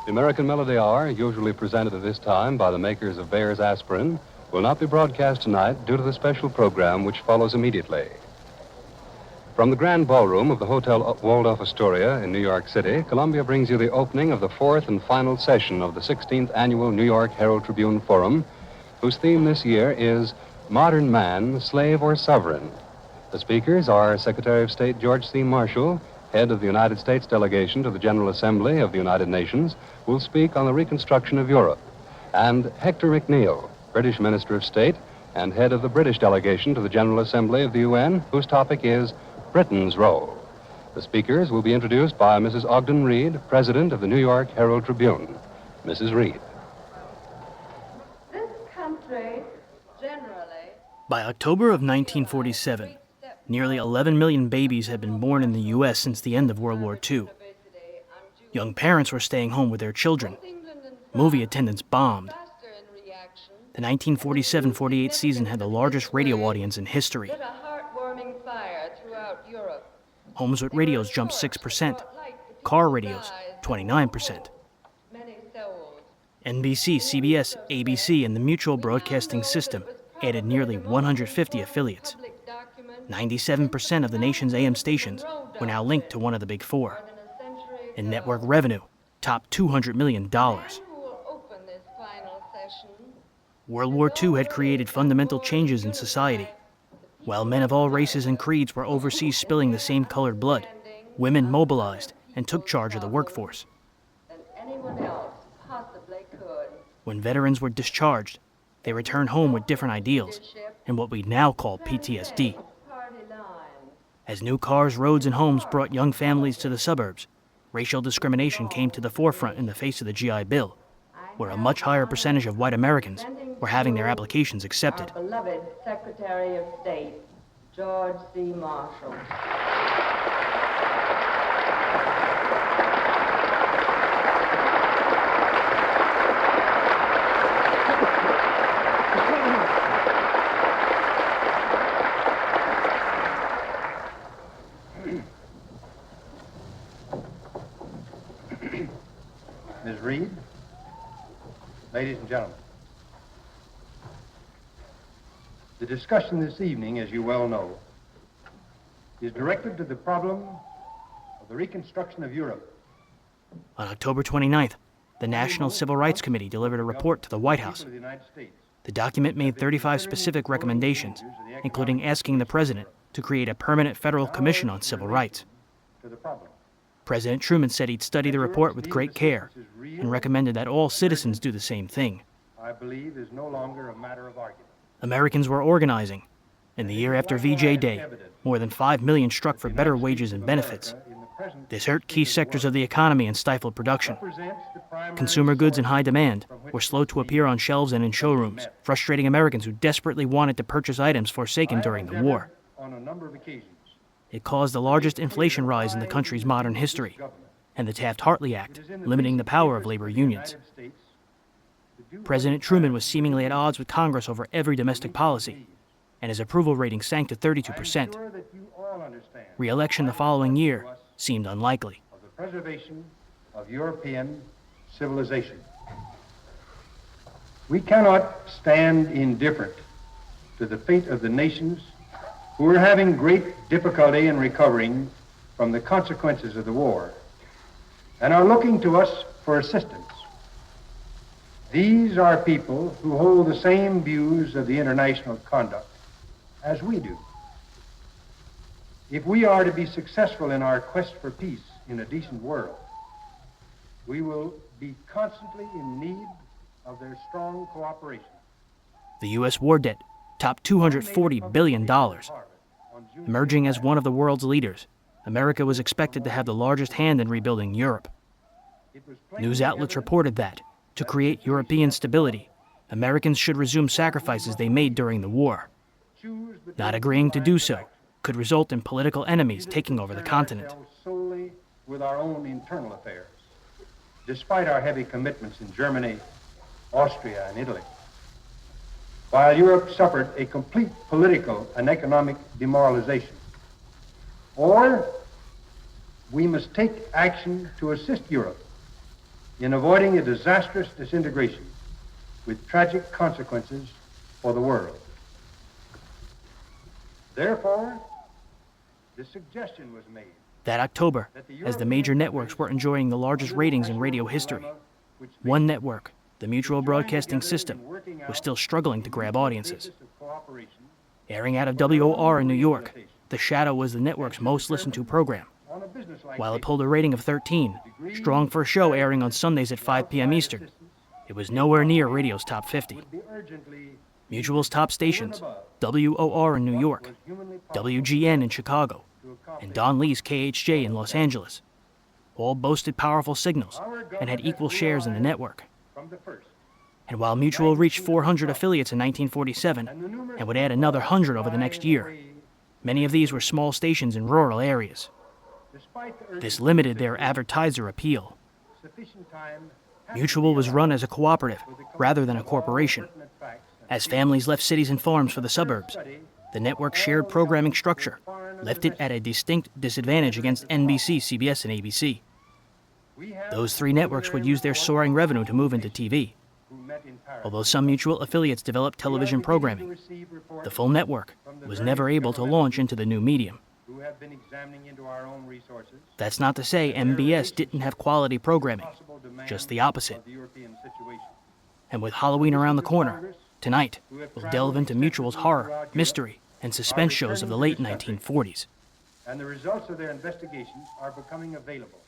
The American Melody Hour, usually presented at this time by the makers of Bayer's aspirin, will not be broadcast tonight due to the special program which follows immediately. From the Grand Ballroom of the Hotel Waldorf Astoria in New York City, Columbia brings you the opening of the fourth and final session of the 16th Annual New York Herald Tribune Forum, whose theme this year is Modern Man, Slave or Sovereign. The speakers are Secretary of State George C. Marshall, head of the United States delegation to the General Assembly of the United Nations, who will speak on the reconstruction of Europe, and Hector McNeil, British Minister of State and head of the British delegation to the General Assembly of the UN, whose topic is Britain's role. The speakers will be introduced by Mrs. Ogden Reed, President of the New York Herald Tribune. Mrs. Reed. This country generally... By October of 1947, nearly 11 million babies had been born in the U.S. since the end of World War II. Young parents were staying home with their children. Movie attendance bombed. The 1947-48 season had the largest radio audience in history. Homes with radios jumped 6%. Car radios, 29%. NBC, CBS, ABC, and the Mutual Broadcasting System added nearly 150 affiliates. 97% of the nation's AM stations were now linked to one of the big four. And network revenue topped $200 million. World War II had created fundamental changes in society. While men of all races and creeds were overseas spilling the same colored blood, women mobilized and took charge of the workforce. When veterans were discharged, they returned home with different ideals and what we now call PTSD. As new cars, roads, and homes brought young families to the suburbs, racial discrimination came to the forefront in the face of the GI Bill, where a much higher percentage of white Americans were having their applications accepted. Our beloved Secretary of State, George C. Marshall. Ms. Reed, ladies and gentlemen, the discussion this evening, as you well know, is directed to the problem of the reconstruction of Europe. On October 29th, the National Civil Rights Committee delivered a report to the White House. The document made 35 specific recommendations, including asking the president to create a permanent federal commission on civil rights. President Truman said he'd study the report with great care and recommended that all citizens do the same thing. I believe is no longer a matter of argument. Americans were organizing. In the year after VJ Day, more than 5 million struck for better wages and benefits. This hurt key sectors of the economy and stifled production. Consumer goods in high demand were slow to appear on shelves and in showrooms, frustrating Americans who desperately wanted to purchase items forsaken during the war. It caused the largest inflation rise in the country's modern history, and the Taft-Hartley Act, limiting the power of labor unions. President Truman was seemingly at odds with Congress over every domestic policy, and his approval rating sank to 32%. Re-election the following year seemed unlikely. Of the preservation of European civilization. We cannot stand indifferent to the fate of the nations who are having great difficulty in recovering from the consequences of the war and are looking to us for assistance. These are people who hold the same views of the international conduct as we do. If we are to be successful in our quest for peace in a decent world, we will be constantly in need of their strong cooperation. The U.S. war debt topped $240 billion. Emerging as one of the world's leaders, America was expected to have the largest hand in rebuilding Europe. News outlets reported that, to create European stability, Americans should resume sacrifices they made during the war. Not agreeing to do so could result in political enemies taking over the continent. Solely with our own internal affairs, despite our heavy commitments in Germany, Austria, and Italy. While Europe suffered a complete political and economic demoralization. Or we must take action to assist Europe in avoiding a disastrous disintegration with tragic consequences for the world. Therefore, the suggestion was made That October, as the major networks were enjoying the largest ratings in radio history, one network, the Mutual Broadcasting System, was still struggling to grab audiences. Airing out of WOR in New York, The Shadow was the network's most listened to program. While it pulled a rating of 13, strong for a show airing on Sundays at 5 p.m. Eastern, it was nowhere near radio's top 50. Mutual's top stations, WOR in New York, WGN in Chicago, and Don Lee's KHJ in Los Angeles, all boasted powerful signals and had equal shares in the network. And while Mutual reached 400 affiliates in 1947 and would add another 100 over the next year, many of these were small stations in rural areas. This limited their advertiser appeal. Mutual was run as a cooperative rather than a corporation. As families left cities and farms for the suburbs, the network's shared programming structure left it at a distinct disadvantage against NBC, CBS, and ABC. Those three networks would use their soaring revenue to move into TV. Although some Mutual affiliates developed television programming, the full network was never able to launch into the new medium. That's not to say MBS didn't have quality programming, just the opposite. And with Halloween around the corner, tonight we'll delve into Mutual's horror, mystery, and suspense shows of the late 1940s. And the results of their investigations are becoming available.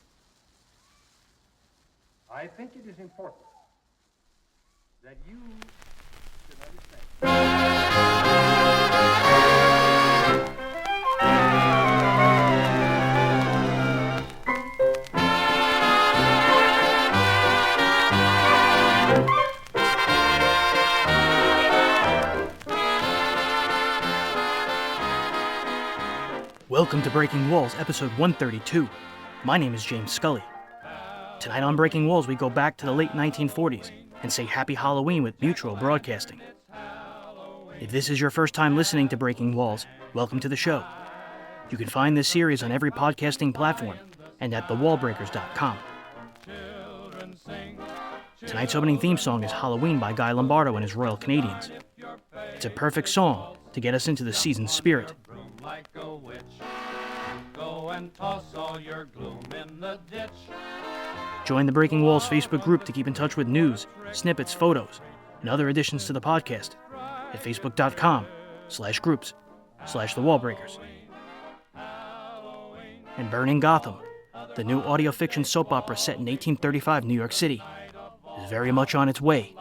I think it is important that you should understand. Welcome to Breaking Walls, episode 132. My name is James Scully. Tonight on Breaking Walls, we go back to the late 1940s and say Happy Halloween with Mutual Broadcasting. If this is your first time listening to Breaking Walls, welcome to the show. You can find this series on every podcasting platform and at thewallbreakers.com. Tonight's opening theme song is Halloween by Guy Lombardo and his Royal Canadians. It's a perfect song to get us into the season's spirit. Like a witch, go and toss all your gloom in the ditch. Join the Breaking Walls Facebook group to keep in touch with news, snippets, photos, and other additions to the podcast at facebook.com/groups/thewallbreakers. And Burning Gotham, the new audio fiction soap opera set in 1835 New York City, is very much on its way.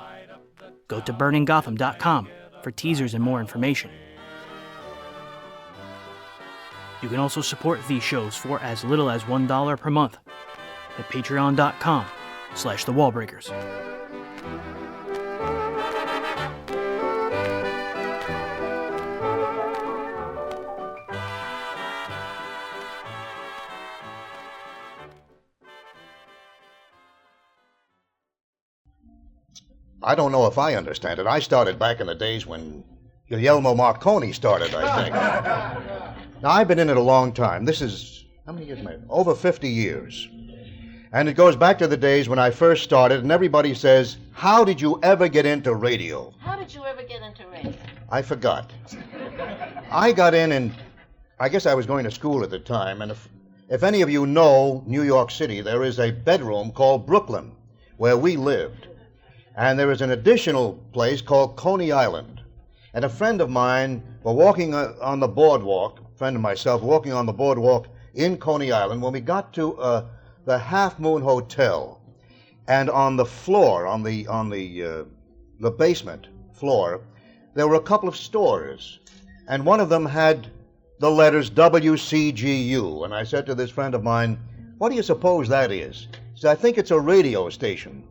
Go to burninggotham.com for teasers and more information. You can also support these shows for as little as $1 per month at patreon.com/thewallbreakers. I don't know if I understand it. I started back in the days when Guglielmo Marconi started, I think. Now, I've been in it a long time. This is, how many years, man? Over 50 years. And it goes back to the days when I first started, and everybody says, how did you ever get into radio? How did you ever get into radio? I forgot. I got in, and I guess I was going to school at the time, and if any of you know New York City, there is a bedroom called Brooklyn, where we lived. And there is an additional place called Coney Island. And a friend of mine were walking on the boardwalk, a friend of myself, walking on the boardwalk in Coney Island when we got to the Half Moon Hotel. And on the floor, on the basement floor, there were a couple of stores. And one of them had the letters WCGU. And I said to this friend of mine, what do you suppose that is? He said, I think it's a radio station.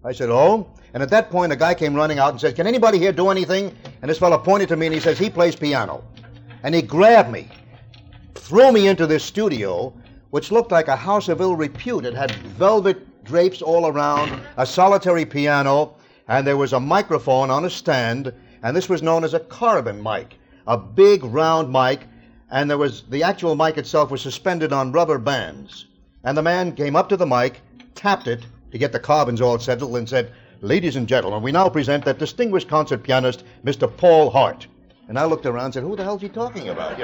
I said, oh? And at that point, a guy came running out and said, can anybody here do anything? And this fellow pointed to me and he says, he plays piano. And he grabbed me, threw me into this studio, which looked like a house of ill repute. It had velvet drapes all around, a solitary piano, and there was a microphone on a stand, and this was known as a carbon mic, a big round mic, and the actual mic itself was suspended on rubber bands. And the man came up to the mic, tapped it, to get the carbons all settled and said, "Ladies and gentlemen, we now present that distinguished concert pianist, Mr. Paul Hart." And I looked around and said, "Who the hell's he talking about?"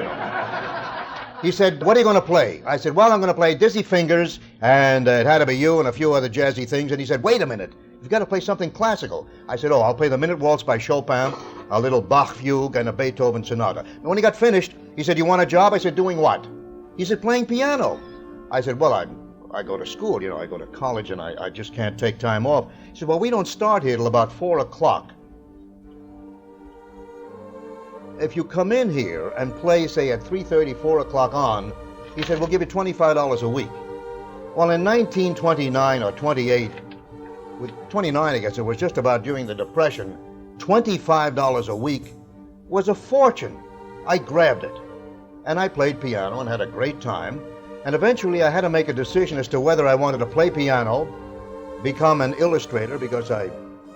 He said, "What are you going to play?" I said, "Well, I'm going to play Dizzy Fingers, and It Had to Be You, and a few other jazzy things." And he said, "Wait a minute, you've got to play something classical." I said, "Oh, I'll play the Minute Waltz by Chopin, a little Bach fugue, and a Beethoven sonata." And when he got finished, he said, "You want a job?" I said, "Doing what?" He said, "Playing piano." I said, "Well, I go to school, I go to college, and I just can't take time off." He said, "Well, we don't start here till about 4 o'clock. If you come in here and play, say, at 3:30, 4 o'clock on," he said, "we'll give you $25 a week." Well, in 1929 or 28, with 29, I guess it was just about during the Depression, $25 a week was a fortune. I grabbed it, and I played piano and had a great time. And eventually I had to make a decision as to whether I wanted to play piano, become an illustrator, because I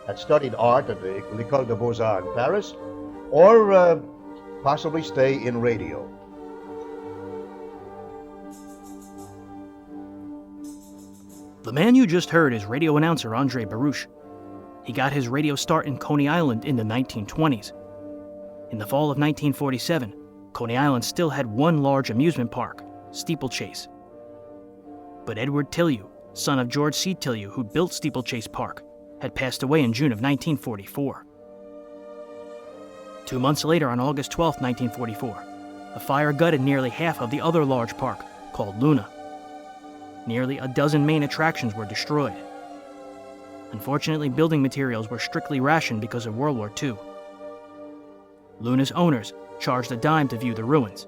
had studied art at the L'École des Beaux-Arts in Paris, or possibly stay in radio. The man you just heard is radio announcer Andre Baruch. He got his radio start in Coney Island in the 1920s. In the fall of 1947, Coney Island still had one large amusement park, Steeplechase. But Edward Tillieu, son of George C. Tillieu, who built Steeplechase Park, had passed away in June of 1944. 2 months later, on August 12, 1944, a fire gutted nearly half of the other large park, called Luna. Nearly a dozen main attractions were destroyed. Unfortunately, building materials were strictly rationed because of World War II. Luna's owners charged a dime to view the ruins.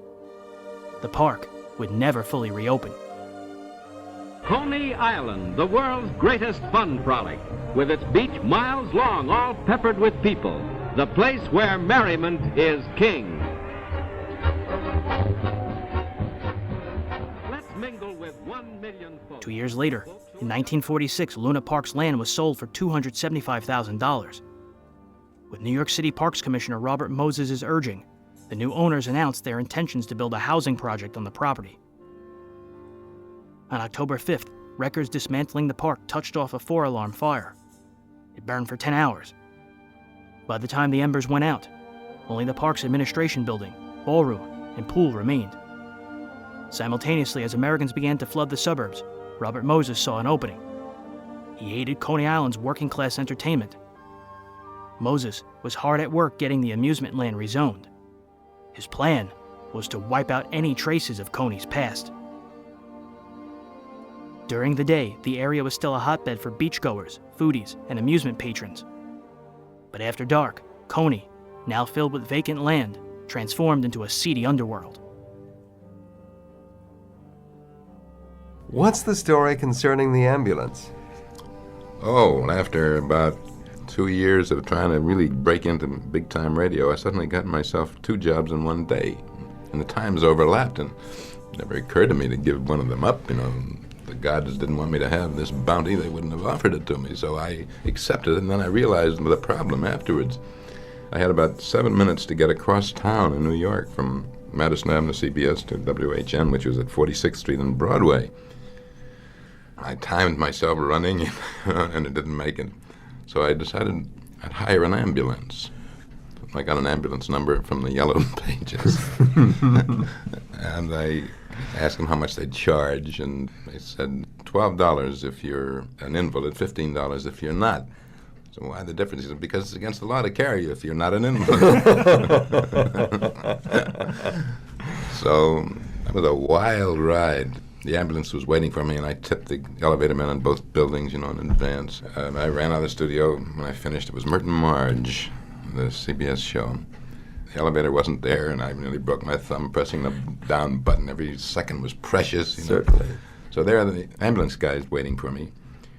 The park would never fully reopen. Coney Island, the world's greatest fun frolic, with its beach miles long, all peppered with people. The place where merriment is king. Let's mingle with 1 million folks. 2 years later, in 1946, Luna Park's land was sold for $275,000. With New York City Parks Commissioner Robert Moses' urging, the new owners announced their intentions to build a housing project on the property. On October 5th, wreckers dismantling the park touched off a 4-alarm fire. It burned for 10 hours. By the time the embers went out, only the park's administration building, ballroom, and pool remained. Simultaneously, as Americans began to flood the suburbs, Robert Moses saw an opening. He hated Coney Island's working-class entertainment. Moses was hard at work getting the amusement land rezoned. His plan was to wipe out any traces of Coney's past. During the day, the area was still a hotbed for beachgoers, foodies, and amusement patrons. But after dark, Coney, now filled with vacant land, transformed into a seedy underworld. What's the story concerning the ambulance? Oh, after about 2 years of trying to really break into big-time radio, I suddenly got myself 2 jobs in one day. And the times overlapped, and it never occurred to me to give one of them up, The gods didn't want me to have this bounty, they wouldn't have offered it to me, so I accepted it, and then I realized the problem afterwards. I had about 7 minutes to get across town in New York from Madison Avenue CBS to WHN, which was at 46th Street and Broadway. I timed myself running, and it didn't make it. So I decided I'd hire an ambulance. I got an ambulance number from the Yellow Pages. And I asked them how much they'd charge, and they said $12 if you're an invalid, $15 if you're not. So why the difference? He said, because it's against the law to carry you if you're not an invalid. So that was a wild ride. The ambulance was waiting for me, and I tipped the elevator man in both buildings, in advance. I ran out of the studio. When I finished, it was Merton Marge, the CBS show. The elevator wasn't there, and I nearly broke my thumb pressing the down button. Every second was precious. Certainly. So there the ambulance guy's waiting for me.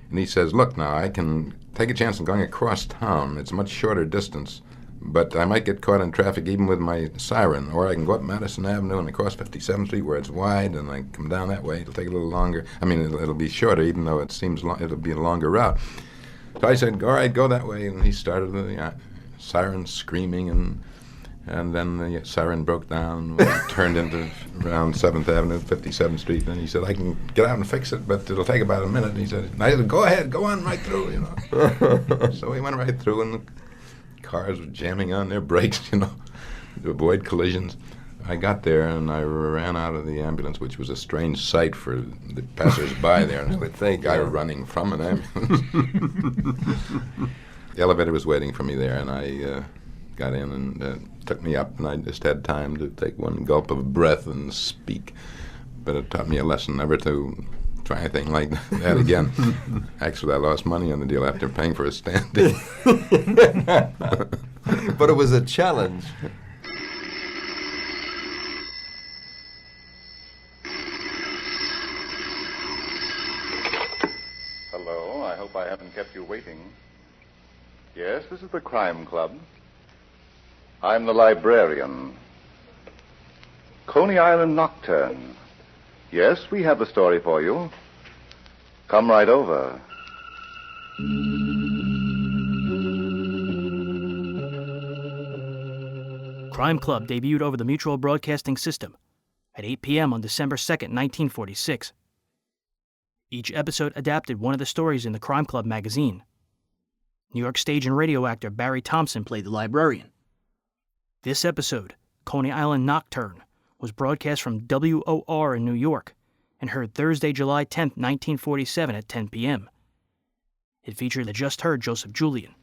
And he says, look, now, I can take a chance on going across town. It's a much shorter distance, but I might get caught in traffic even with my siren. Or I can go up Madison Avenue and across 57th Street where it's wide, and I come down that way. It'll take a little longer. I mean, it'll be shorter, even though it seems it'll be a longer route. So I said, all right, go that way. And he started the siren screaming, and And then the siren broke down. We turned into around 7th Avenue, 57th Street. And he said, I can get out and fix it, but it'll take about a minute. And he said, I said, go ahead, go on right through, you know. So we went right through, and the cars were jamming on their brakes, you know, to avoid collisions. I got there, and I ran out of the ambulance, which was a strange sight for the passers-by there. And I would think a guy running from an ambulance. The elevator was waiting for me there, and I got in and took me up, and I just had time to take one gulp of breath and speak. But it taught me a lesson never to try anything like that again. Actually, I lost money on the deal after paying for a stand-in. But it was a challenge. Hello, I hope I haven't kept you waiting. Yes, this is the Crime Club. I'm the librarian. Coney Island Nocturne. Yes, we have the story for you. Come right over. Crime Club debuted over the Mutual Broadcasting System at 8 p.m. on December 2nd, 1946. Each episode adapted one of the stories in the Crime Club magazine. New York stage and radio actor Barry Thompson played the librarian. This episode, Coney Island Nocturne, was broadcast from WOR in New York and heard Thursday, July 10, 1947 at 10 p.m. It featured the just heard Joseph Julian.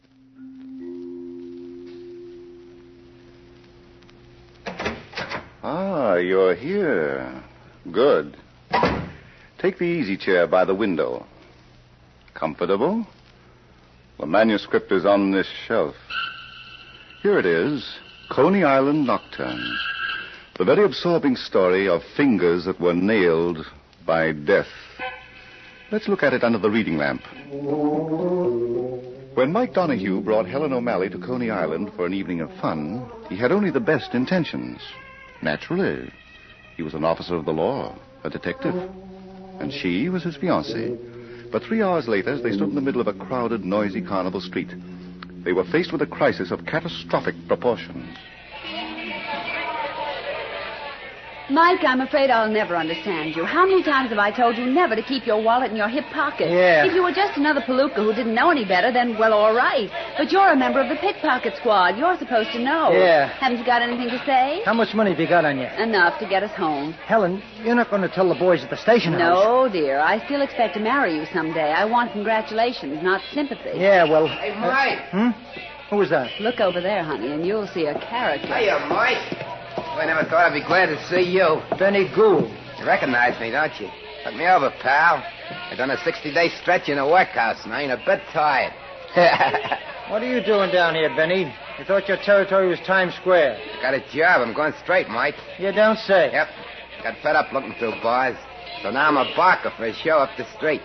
Ah, you're here. Good. Take the easy chair by the window. Comfortable? The manuscript is on this shelf. Here it is, Coney Island Nocturne. The very absorbing story of fingers that were nailed by death. Let's look at it under the reading lamp. When Mike Donahue brought Helen O'Malley to Coney Island for an evening of fun, he had only the best intentions. Naturally. He was an officer of the law, a detective. And she was his fiancée. But 3 hours later, as they stood in the middle of a crowded, noisy carnival street, they were faced with a crisis of catastrophic proportions. Mike, I'm afraid I'll never understand you. How many times have I told you never to keep your wallet in your hip pocket? Yeah. If you were just another palooka who didn't know any better, then, well, all right. But you're a member of the pickpocket squad. You're supposed to know. Yeah. Haven't you got anything to say? How much money have you got on you? Enough to get us home. Helen, you're not going to tell the boys at the station house. No, dear. I still expect to marry you someday. I want congratulations, not sympathy. Yeah, well... Hey, Mike. Who was that? Look over there, honey, and you'll see a character. Hiya, Mike. I never thought I'd be glad to see you. Benny Gould. You recognize me, don't you? Look me over, pal. I've done a 60-day stretch in a workhouse, and I ain't a bit tired. What are you doing down here, Benny? I thought your territory was Times Square. Got a job. I'm going straight, Mike. You don't say. Yep. Got fed up looking through bars. So now I'm a barker for a show up the street.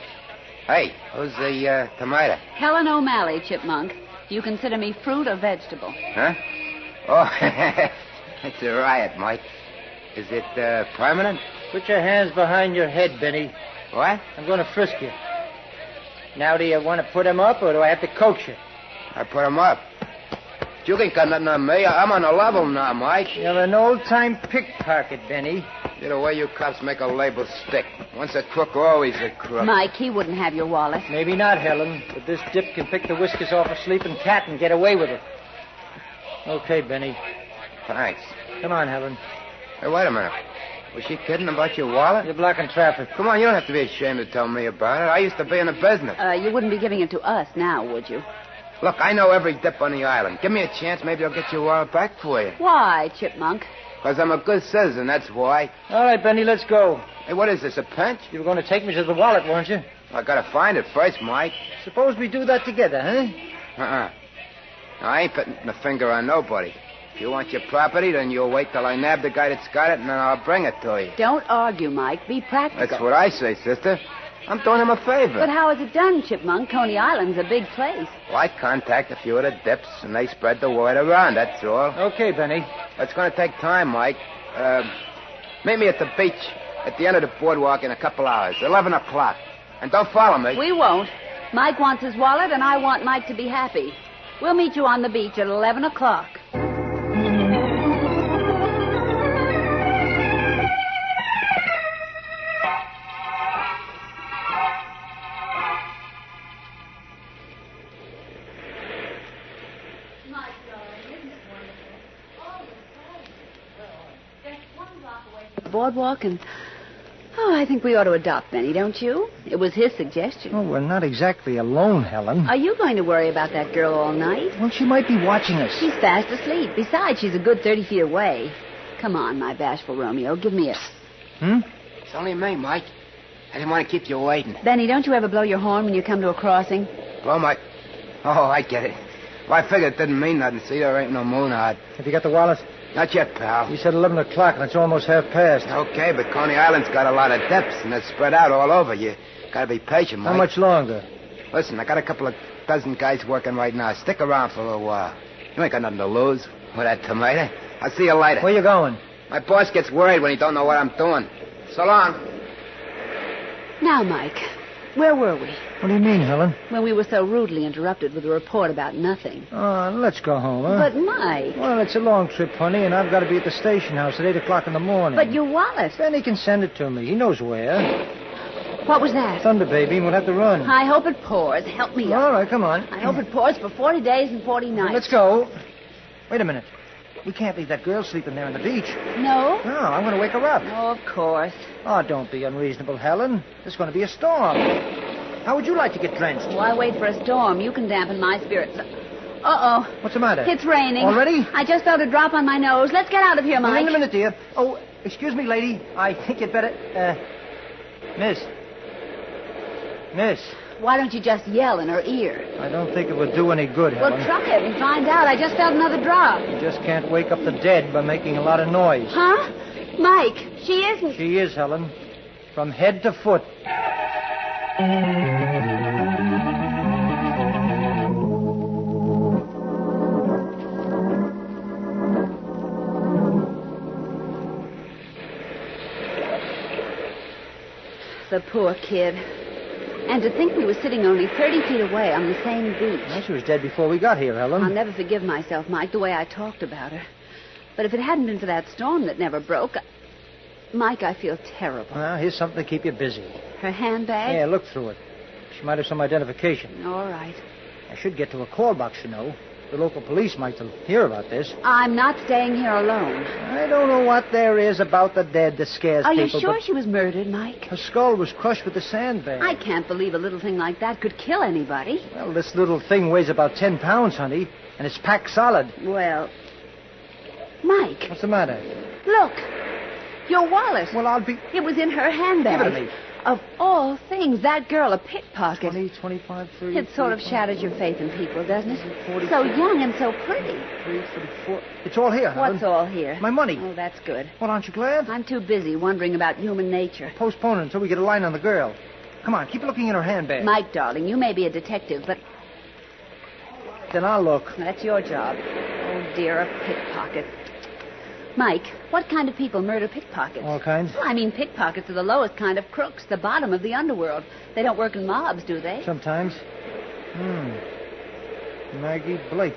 Hey, who's the tomato? Helen O'Malley, Chipmunk. Do you consider me fruit or vegetable? Huh? Oh, it's a riot, Mike. Is it permanent? Put your hands behind your head, Benny. What? I'm going to frisk you. Now, do you want to put him up, or do I have to coach you? I put him up. You ain't got nothing on me. I'm on a level now, Mike. You're an old-time pickpocket, Benny. You're the way you cops make a label stick. Once a crook, always a crook. Mike, he wouldn't have your wallet. Maybe not, Helen, but this dip can pick the whiskers off a sleeping cat and get away with it. Okay, Benny. Thanks. Come on, Helen. Hey, wait a minute. Was she kidding about your wallet? You're blocking traffic. Come on, you don't have to be ashamed to tell me about it. I used to be in the business. You wouldn't be giving it to us now, would you? Look, I know every dip on the island. Give me a chance, maybe I'll get your wallet back for you. Why, Chipmunk? Because I'm a good citizen, that's why. All right, Benny, let's go. Hey, what is this, a pinch? You were going to take me to the wallet, weren't you? I gotta find it first, Mike. Suppose we do that together, huh? Uh-uh. I ain't putting the finger on nobody. If you want your property, then you'll wait till I nab the guy that's got it, and then I'll bring it to you. Don't argue, Mike. Be practical. That's what I say, sister. I'm doing him a favor. But how is it done, Chipmunk? Coney Island's a big place. Well, I contact a few of the dips, and they spread the word around, that's all. Okay, Benny. It's going to take time, Mike. Meet me at the beach at the end of the boardwalk in a couple hours, 11 o'clock. And don't follow me. We won't. Mike wants his wallet, and I want Mike to be happy. We'll meet you on the beach at 11 o'clock. boardwalk, and... Oh, I think we ought to adopt Benny, don't you? It was his suggestion. Well, we're not exactly alone, Helen. Are you going to worry about that girl all night? Well, she might be watching us. She's fast asleep. Besides, she's a good 30 feet away. Come on, my bashful Romeo. Give me a... It's only me, Mike. I didn't want to keep you waiting. Benny, don't you ever blow your horn when you come to a crossing? Blow my... Oh, I get it. Well, I figured it didn't mean nothing. See, there ain't no moon out. Have you got the wallet? Not yet, pal. You said 11 o'clock, and it's almost half past. Okay, but Coney Island's got a lot of depths, and it's spread out all over. You gotta be patient, Mike. How much longer? Listen, I got a couple of dozen guys working right now. Stick around for a little while. You ain't got nothing to lose with that tomato. I'll see you later. Where you going? My boss gets worried when he don't know what I'm doing. So long. Now, Mike, where were we? What do you mean, Helen? When we were so rudely interrupted with a report about nothing. Let's go home, huh? But, Mike... Well, it's a long trip, honey, and I've got to be at the station house at 8 o'clock in the morning. But your wallet... Then he can send it to me. He knows where. What was that? Thunder, baby, we'll have to run. I hope it pours. Help me All right, come on. I hope it pours for 40 days and 40 nights. Let's go. Wait a minute. We can't leave that girl sleeping there on the beach. No? No, I'm going to wake her up. Oh, of course. Oh, don't be unreasonable, Helen. There's going to be a storm. How would you like to get drenched? Why wait for a storm? You can dampen my spirits. Uh-oh. What's the matter? It's raining. Already? I just felt a drop on my nose. Let's get out of here, Mike. Wait a minute, dear. Oh, excuse me, lady. I think you'd better... Miss. Why don't you just yell in her ear? I don't think it would do any good, Helen. Well, try it and find out. I just felt another drop. You just can't wake up the dead by making a lot of noise. Huh? Mike, she isn't... She is, Helen. From head to foot. The poor kid. And to think we were sitting only 30 feet away on the same beach. Well, she was dead before we got here, Helen. I'll never forgive myself, Mike, the way I talked about her. But if it hadn't been for that storm that never broke... Mike, I feel terrible. Well, here's something to keep you busy. Her handbag? Yeah, look through it. She might have some identification. All right. I should get to a call box, you know. The local police might hear about this. I'm not staying here alone. I don't know what there is about the dead that scares Are people. you sure she was murdered, Mike? Her skull was crushed with a sandbag. I can't believe a little thing like that could kill anybody. Well, this little thing weighs about 10 pounds, honey, and it's packed solid. Well, Mike. What's the matter? Look. Your wallet. Well, I'll be... It was in her handbag. Give it to me. Of all things, that girl, a pickpocket. 20, 25, 30... It sort of shatters your faith in people, doesn't it? 40, so young and so pretty. 34... It's all here, Helen. What's all here? My money. Oh, that's good. Well, aren't you glad? I'm too busy wondering about human nature. Postpone it until we get a line on the girl. Come on, keep looking in her handbag. Mike, darling, you may be a detective, but... Then I'll look. That's your job. Oh, dear, a pickpocket. Mike, what kind of people murder pickpockets? All kinds. Well, I mean, pickpockets are the lowest kind of crooks, the bottom of the underworld. They don't work in mobs, do they? Sometimes. Maggie Blake.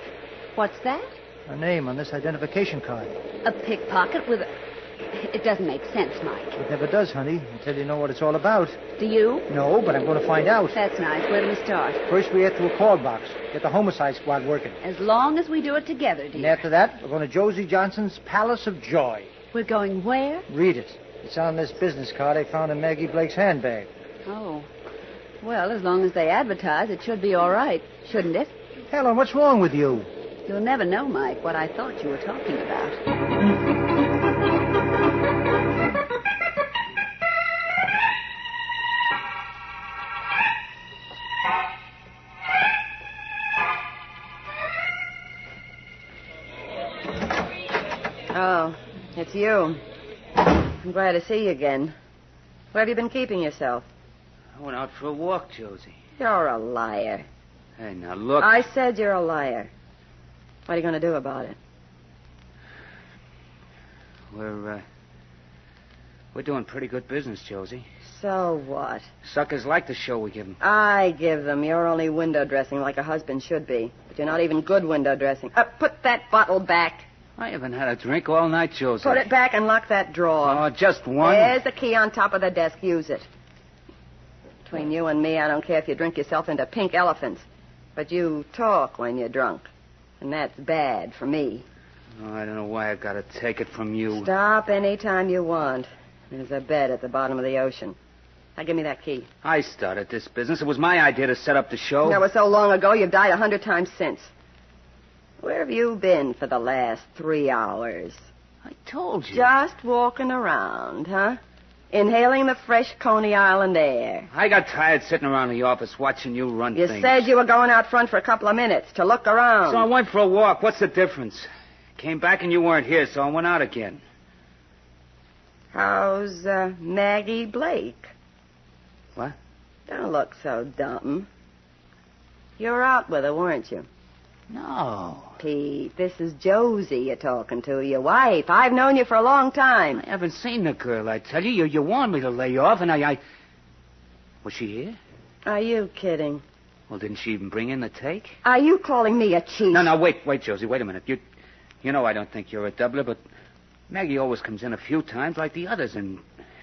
What's that? Her name on this identification card. A pickpocket with a... It doesn't make sense, Mike. It never does, honey, until you know what it's all about. Do you? No, but I'm going to find out. That's nice. Where do we start? First, we head to a call box. Get the homicide squad working. As long as we do it together, dear. And after that, we're going to Josie Johnson's Palace of Joy. We're going where? Read it. It's on this business card I found in Maggie Blake's handbag. Oh. Well, as long as they advertise, it should be all right, shouldn't it? Helen, what's wrong with you? You'll never know, Mike, what I thought you were talking about. Oh, it's you. I'm glad to see you again. Where have you been keeping yourself? I went out for a walk, Josie. You're a liar. Hey, now look. I said you're a liar. What are you going to do about it? We're doing pretty good business, Josie. So what? Suckers like the show we give them. I give them. You're only window dressing like a husband should be. But you're not even good window dressing. Put that bottle back. I haven't had a drink all night, Josie. Put it back and lock that drawer. Oh, just one. There's the key on top of the desk. Use it. Between you and me, I don't care if you drink yourself into pink elephants. But you talk when you're drunk. And that's bad for me. Oh, I don't know why I gotta take it from you. Stop any time you want. There's a bed at the bottom of the ocean. Now, give me that key. I started this business. It was my idea to set up the show. That was so long ago, you've died 100 times since. Where have you been for the last 3 hours? I told you. Just walking around, huh? Inhaling the fresh Coney Island air. I got tired sitting around the office watching you run You things. said you were going out front for a couple of minutes to look around. So I went for a walk. What's the difference? Came back and you weren't here, so I went out again. How's Maggie Blake? What? Don't look so dumb. You were out with her, weren't you? No. Pete, this is Josie you're talking to, your wife. I've known you for a long time. I haven't seen the girl, I tell you. You wanted me to lay off, and I... Was she here? Are you kidding? Well, didn't she even bring in the take? Are you calling me a cheat? No, wait, Josie, wait a minute. You know I don't think you're a doubler, but Maggie always comes in a few times like the others, and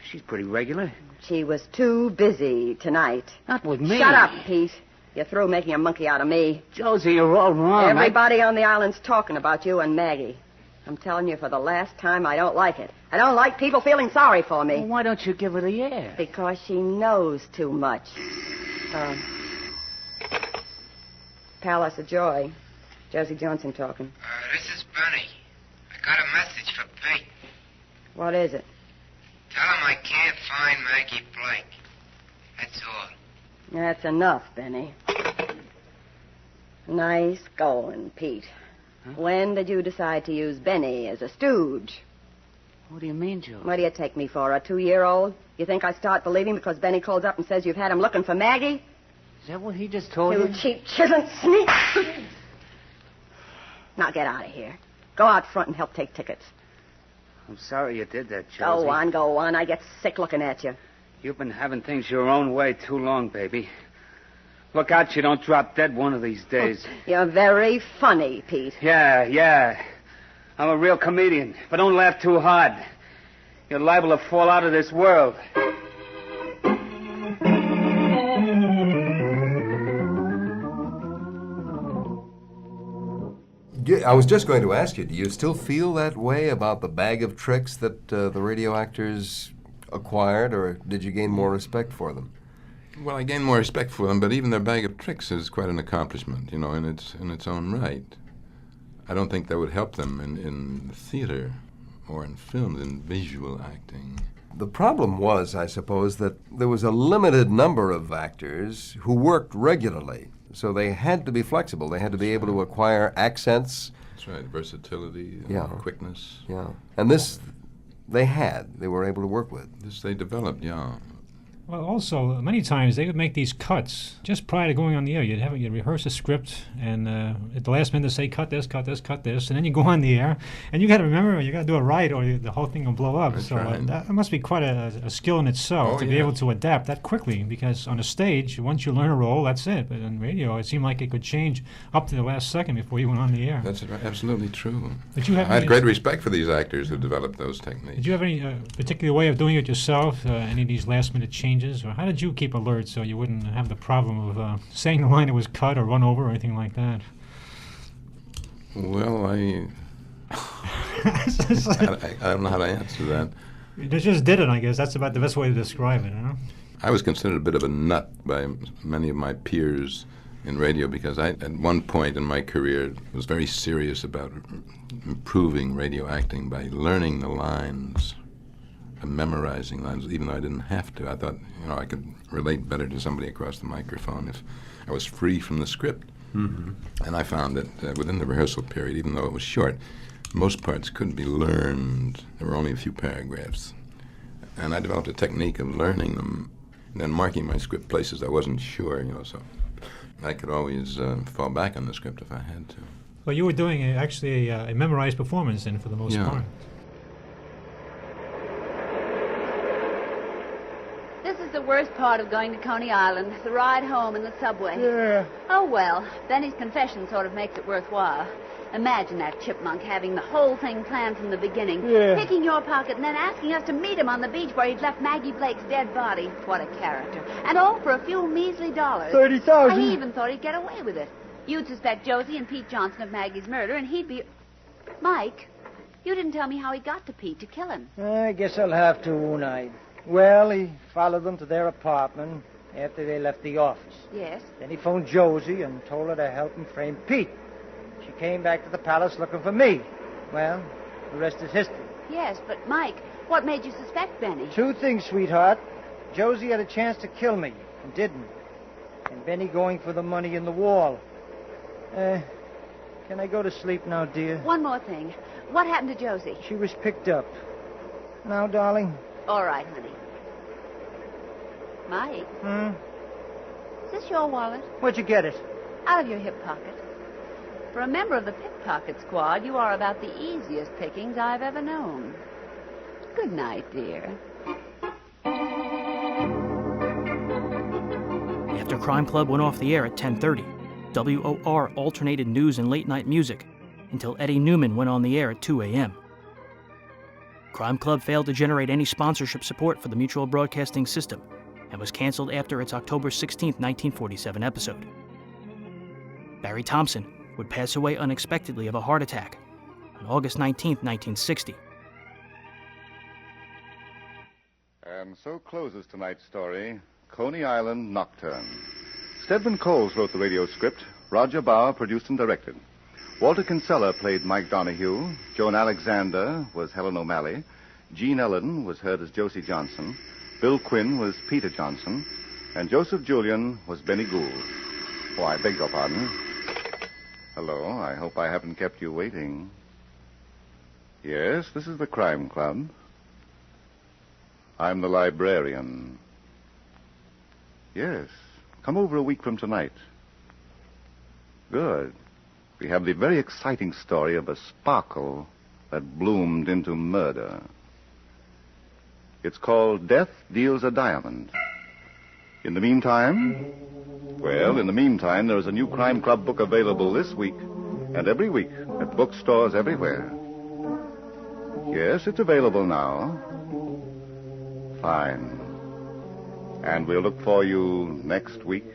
she's pretty regular. She was too busy tonight. Not with me. Shut up, Pete. You're through making a monkey out of me. Josie, you're all wrong. Everybody on the island's talking about you and Maggie. I'm telling you for the last time, I don't like it. I don't like people feeling sorry for me. Well, why don't you give her the air? Because she knows too much. Palace of Joy. Josie Johnson talking. This is Benny. I got a message for Pete. What is it? Tell him I can't find Maggie Blake. That's all. That's enough, Benny. Nice going, Pete. Huh? When did you decide to use Benny as a stooge? What do you mean, Joe? What do you take me for, a 2-year-old? You think I start believing because Benny calls up and says you've had him looking for Maggie? Is that what he just told you? You cheap chiseled sneak. Now get out of here. Go out front and help take tickets. I'm sorry you did that, Josie. Go on. I get sick looking at you. You've been having things your own way too long, baby. Look out you don't drop dead one of these days. You're very funny, Pete. Yeah. I'm a real comedian, but don't laugh too hard. You're liable to fall out of this world. I was just going to ask you, do you still feel that way about the bag of tricks that the radio actors acquired, or did you gain more respect for them? Well, I gained more respect for them, but even their bag of tricks is quite an accomplishment, in its own right. I don't think that would help them in theater or in film, in visual acting. The problem was, I suppose, that there was a limited number of actors who worked regularly, so they had to be flexible. They had to be able to acquire accents. That's right, versatility, quickness. Yeah, and this they were able to work with. This they developed, yeah. Well, also, many times they would make these cuts just prior to going on the air. You'd rehearse a script, and at the last minute say, cut this, and then you go on the air, and you got to remember, you got to do it right, or the whole thing will blow up. That's so right. That must be quite a skill in itself to be able to adapt that quickly, because on a stage, once you learn a role, that's it. But on radio, it seemed like it could change up to the last second before you went on the air. That's absolutely true. But you I had great respect for these actors who developed those techniques. Did you have any particular way of doing it yourself? Any of these last-minute changes? Or how did you keep alert so you wouldn't have the problem of saying the line that was cut or run over or anything like that? Well, I don't know how to answer that. You just did it, I guess. That's about the best way to describe it, huh? I was considered a bit of a nut by many of my peers in radio because I, at one point in my career, was very serious about improving radio acting by learning the lines and memorizing lines, even though I didn't have to. I thought, I could relate better to somebody across the microphone if I was free from the script. Mm-hmm. And I found that within the rehearsal period, even though it was short, most parts couldn't be learned. There were only a few paragraphs. And I developed a technique of learning them and then marking my script places I wasn't sure, so I could always fall back on the script if I had to. Well, you were doing actually a memorized performance then for the most part. This is the worst part of going to Coney Island, the ride home in the subway. Yeah. Oh, well, Benny's confession sort of makes it worthwhile. Imagine that chipmunk having the whole thing planned from the beginning, picking your pocket and then asking us to meet him on the beach where he'd left Maggie Blake's dead body. What a character. And all for a few measly dollars. $30,000. I even thought he'd get away with it. You'd suspect Josie and Pete Johnson of Maggie's murder, and he'd be... Mike, You didn't tell me how he got to Pete to kill him. I guess I'll have to, won't I? Well, he followed them to their apartment after they left the office. Yes? Then he phoned Josie and told her to help him frame Pete. She came back to the palace looking for me. Well, the rest is history. Yes, but Mike, what made you suspect Benny? Two things, sweetheart. Josie had a chance to kill me and didn't. And Benny going for the money in the wall. Can I go to sleep now, dear? One more thing. What happened to Josie? She was picked up. Now, darling? All right, honey. Mike? Is this your wallet? Where'd you get it? Out of your hip pocket. For a member of the pickpocket squad, you are about the easiest pickings I've ever known. Good night, dear. After Crime Club went off the air at 10:30, WOR alternated news and late-night music until Eddie Newman went on the air at 2 a.m. Crime Club failed to generate any sponsorship support for the Mutual Broadcasting System and was canceled after its October 16, 1947 episode. Barry Thompson would pass away unexpectedly of a heart attack on August 19, 1960. And so closes tonight's story, Coney Island Nocturne. Stedman Coles wrote the radio script. Roger Bauer produced and directed. Walter Kinsella played Mike Donahue. Joan Alexander was Helen O'Malley. Jean Ellen was heard as Josie Johnson. Bill Quinn was Peter Johnson. And Joseph Julian was Benny Gould. Oh, I beg your pardon. Hello, I hope I haven't kept you waiting. Yes, this is the Crime Club. I'm the librarian. Yes, come over a week from tonight. Good. We have the very exciting story of a sparkle that bloomed into murder. It's called Death Deals a Diamond. In the meantime, there is a new Crime Club book available this week and every week at bookstores everywhere. Yes, it's available now. Fine. And we'll look for you next week.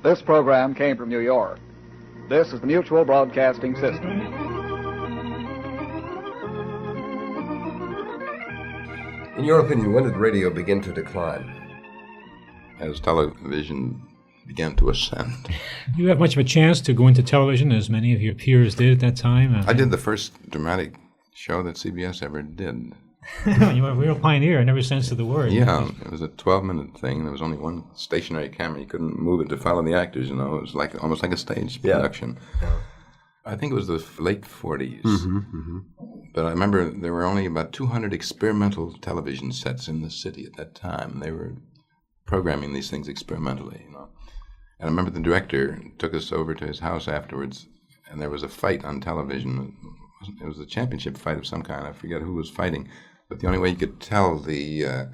This program came from New York. This is the Mutual Broadcasting System. In your opinion, when did radio begin to decline? As television began to ascend. You have much of a chance to go into television, as many of your peers did at that time. I did the first dramatic show that CBS ever did. You were a real pioneer in every sense of the word. Yeah, it was a 12-minute thing. There was only one stationary camera. You couldn't move it to follow the actors, you know. It was almost like a stage production. Yeah. I think it was the late 40s. But I remember there were only about 200 experimental television sets in the city at that time. They were programming these things experimentally, you know. And I remember the director took us over to his house afterwards, and there was a fight on television. It was a championship fight of some kind. I forget who was fighting. But the only way you could tell the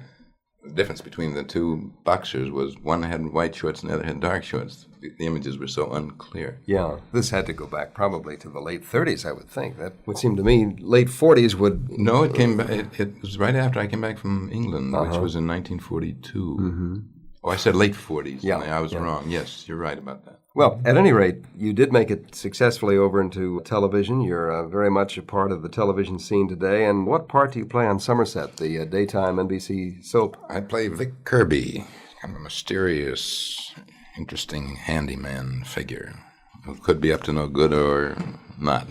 difference between the two boxers was one had white shorts and the other had dark shorts. The images were so unclear. Yeah, this had to go back probably to the late 30s, I would think. That would seem to me late 40s would... No, it came back. It was right after I came back from England, which was in 1942. Oh, I said late 40s. Yeah, I was wrong. Yes, you're right about that. Well, at any rate, you did make it successfully over into television. You're very much a part of the television scene today. And what part do you play on Somerset, the daytime NBC soap? I play Vic Kirby, kind of a mysterious, interesting handyman figure who could be up to no good or not.